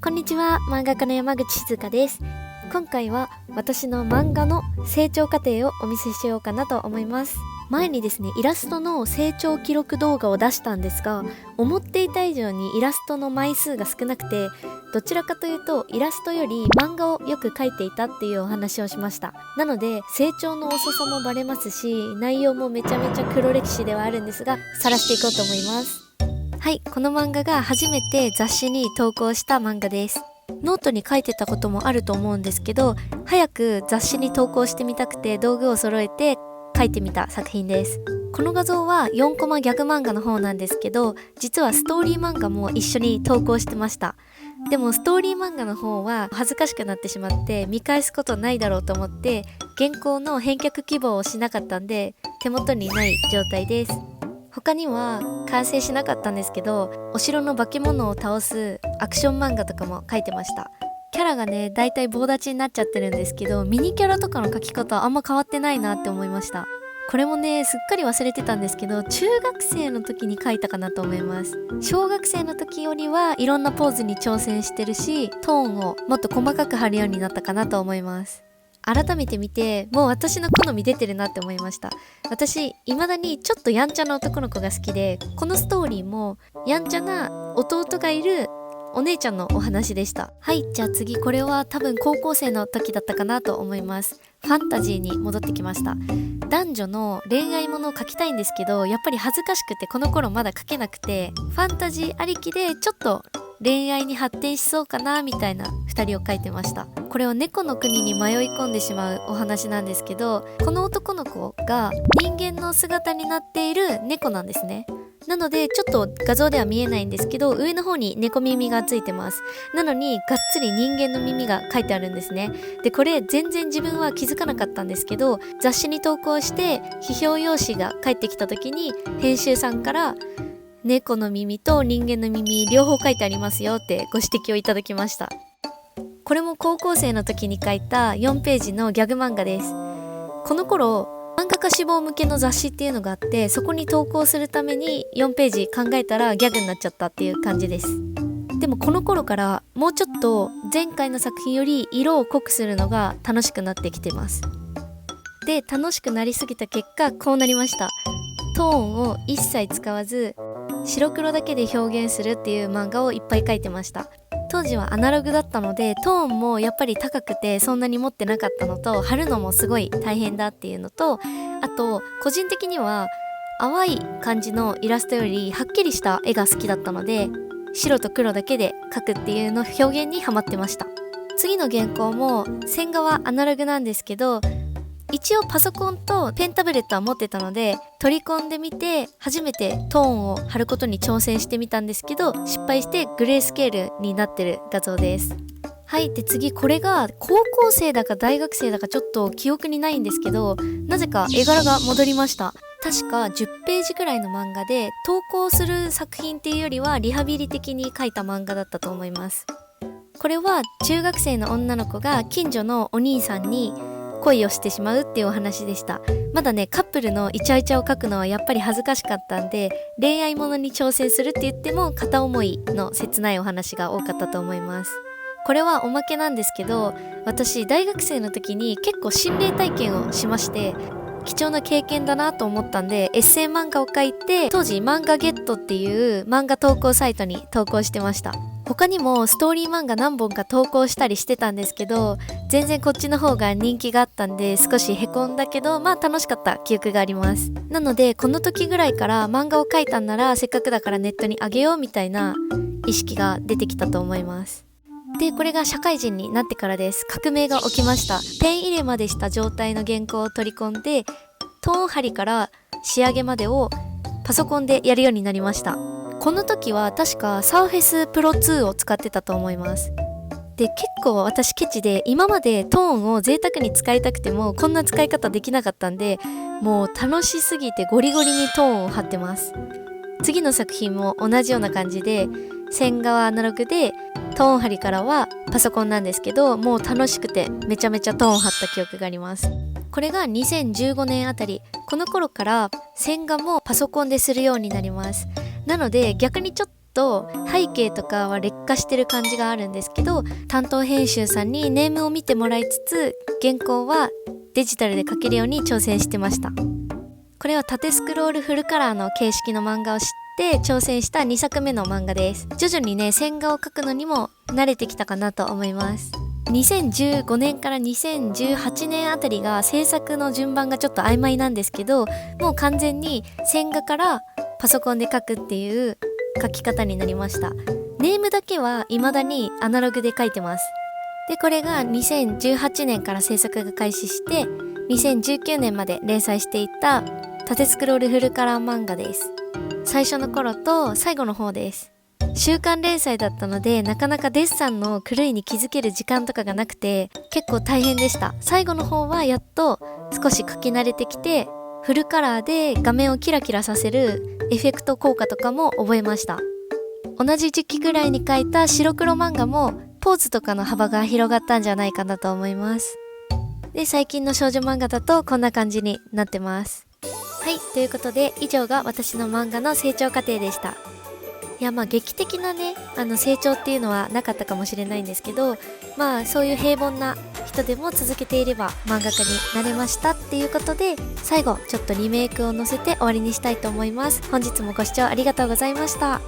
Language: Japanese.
こんにちは、漫画家の山口静香です。今回は私の漫画の成長過程をお見せしようかなと思います。前にですね、イラストの成長記録動画を出したんですが、思っていた以上にイラストの枚数が少なくて、どちらかというとイラストより漫画をよく描いていたっていうお話をしました。なので成長の遅さもバレますし、内容もめちゃめちゃ黒歴史ではあるんですが、晒していこうと思います。はい、この漫画が初めて雑誌に投稿した漫画です。ノートに書いてたこともあると思うんですけど、早く雑誌に投稿してみたくて道具を揃えて書いてみた作品です。この画像は4コマギャグ漫画の方なんですけど、実はストーリー漫画も一緒に投稿してました。でもストーリー漫画の方は恥ずかしくなってしまって見返すことないだろうと思って原稿の返却希望をしなかったんで、手元にない状態です。他には完成しなかったんですけど、お城の化け物を倒すアクション漫画とかも描いてました。キャラがね、だいたい棒立ちになっちゃってるんですけど、ミニキャラとかの描き方はあんま変わってないなって思いました。これもね、すっかり忘れてたんですけど、中学生の時に描いたかなと思います。小学生の時よりはいろんなポーズに挑戦してるし、トーンをもっと細かく貼るようになったかなと思います。改めて見て、もう私の好み出てるなって思いました。私、未だにちょっとやんちゃな男の子が好きで、このストーリーもやんちゃな弟がいるお姉ちゃんのお話でした。はい、じゃあ次、これは多分高校生の時だったかなと思います。ファンタジーに戻ってきました。男女の恋愛ものを描きたいんですけど、やっぱり恥ずかしくてこの頃まだ描けなくて、ファンタジーありきでちょっと恋愛に発展しそうかなみたいな2人を描いてました。これは猫の国に迷い込んでしまうお話なんですけど、この男の子が人間の姿になっている猫なんですね。なのでちょっと画像では見えないんですけど、上の方に猫耳がついてます。なのにがっつり人間の耳が書いてあるんですね。で、これ全然自分は気づかなかったんですけど、雑誌に投稿して批評用紙が返ってきた時に編集さんから猫の耳と人間の耳両方書いてありますよってご指摘をいただきました。これも高校生の時に書いた4ページのギャグ漫画です。この頃漫画家志望向けの雑誌っていうのがあって、そこに投稿するために4ページ考えたらギャグになっちゃったっていう感じです。でもこの頃からもうちょっと前回の作品より色を濃くするのが楽しくなってきてます。で、楽しくなりすぎた結果こうなりました。トーンを一切使わず白黒だけで表現するっていう漫画をいっぱい描いてました。当時はアナログだったのでトーンもやっぱり高くてそんなに持ってなかったのと、貼るのもすごい大変だっていうのと、あと個人的には淡い感じのイラストよりはっきりした絵が好きだったので、白と黒だけで描くっていうの表現にハマってました。次の原稿も線画はアナログなんですけど、一応パソコンとペンタブレットは持ってたので取り込んでみて初めてトーンを貼ることに挑戦してみたんですけど、失敗してグレースケールになってる画像です。はい。で、次、これが高校生だか大学生だかちょっと記憶にないんですけど、なぜか絵柄が戻りました。確か10ページくらいの漫画で、投稿する作品っていうよりはリハビリ的に描いた漫画だったと思います。これは中学生の女の子が近所のお兄さんに恋をしてしまうっていうお話でした。まだね、カップルのイチャイチャを描くのはやっぱり恥ずかしかったんで、恋愛ものに挑戦するって言っても片思いの切ないお話が多かったと思います。これはおまけなんですけど、私大学生の時に結構心霊体験をしまして、貴重な経験だなと思ったんでエッセイ漫画を書いて、当時漫画ゲットっていう漫画投稿サイトに投稿してました。他にもストーリー漫画何本か投稿したりしてたんですけど、全然こっちの方が人気があったんで少しへこんだけど、まあ楽しかった記憶があります。なのでこの時ぐらいから漫画を描いたんならせっかくだからネットにあげようみたいな意識が出てきたと思います。で、これが社会人になってからです。革命が起きました。ペン入れまでした状態の原稿を取り込んで、トーン貼りから仕上げまでをパソコンでやるようになりました。この時は確かサーフェスプロ2を使ってたと思います。で、結構私ケチで、今までトーンを贅沢に使いたくてもこんな使い方できなかったんで、もう楽しすぎてゴリゴリにトーンを貼ってます。次の作品も同じような感じで、線画はアナログでトーン貼りからはパソコンなんですけど、もう楽しくてめちゃめちゃトーン貼った記憶があります。これが2015年あたり、この頃から線画もパソコンでするようになります。なので逆にちょっと背景とかは劣化してる感じがあるんですけど、担当編集さんにネームを見てもらいつつ原稿はデジタルで描けるように挑戦してました。これは縦スクロールフルカラーの形式の漫画を知って挑戦した2作目の漫画です。徐々にね線画を描くのにも慣れてきたかなと思います。2015年から2018年あたりが制作の順番がちょっと曖昧なんですけど、もう完全に線画からパソコンで描くっていう描き方になりました。ネームだけは未だにアナログで描いてます。でこれが2018年から制作が開始して2019年まで連載していた縦スクロールフルカラー漫画です。最初の頃と最後の方です。週刊連載だったのでなかなかデッサンの狂いに気づける時間とかがなくて結構大変でした。最後の方はやっと少し描き慣れてきて、フルカラーで画面をキラキラさせるエフェクト効果とかも覚えました。同じ時期ぐらいに描いた白黒漫画もポーズとかの幅が広がったんじゃないかなと思います。で最近の少女漫画だとこんな感じになってます。はい、ということで以上が私の漫画の成長過程でした。いや劇的なね成長っていうのはなかったかもしれないんですけど、そういう平凡な人でも続けていれば漫画家になれましたっていうことで、最後ちょっとリメイクを載せて終わりにしたいと思います。本日もご視聴ありがとうございました。